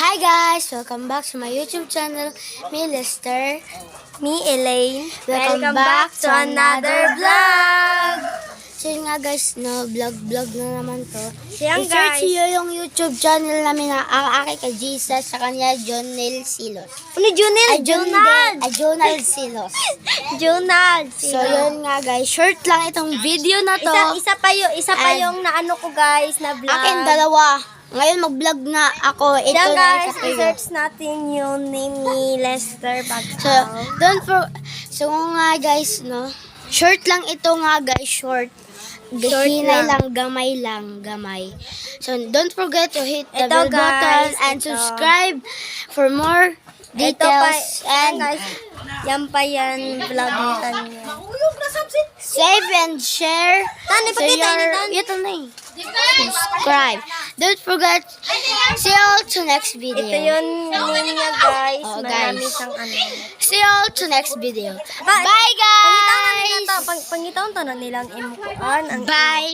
Hi guys! Welcome back to my YouTube channel, me Lester. Me, Elaine. Welcome back to another vlog! So yun nga guys, no, vlog na naman to. Yan, I-search guys. nyo yung YouTube channel namin na ang aking kay Jesus sa kanya, Jonel Silos. Ano, Junel? Jonal Silos. Junal. So yun nga guys, short lang itong video na to. Isa pa yung naano ko guys na vlog. Akin dalawa. Ngayon mag-vlog na ako. Ito Yan na guys, isa kayo. i-search natin yung name ni Lester So, so nga guys, no? Short lang ito nga guys, short. Hinay lang, gamay. So, don't forget to hit the Ito, bell button guys, and ito. subscribe for more details and yan pa yan, vlog niya. save and share. Tani, pakita ni Tani. Ito na eh. Subscribe. Don't forget. See you all to next video. Ito yung name niya guys. Oh, Marami guys. siyang ano. See you all to next video. Bye, Bye guys! Pangitaon to na nilang imukuan. Bye!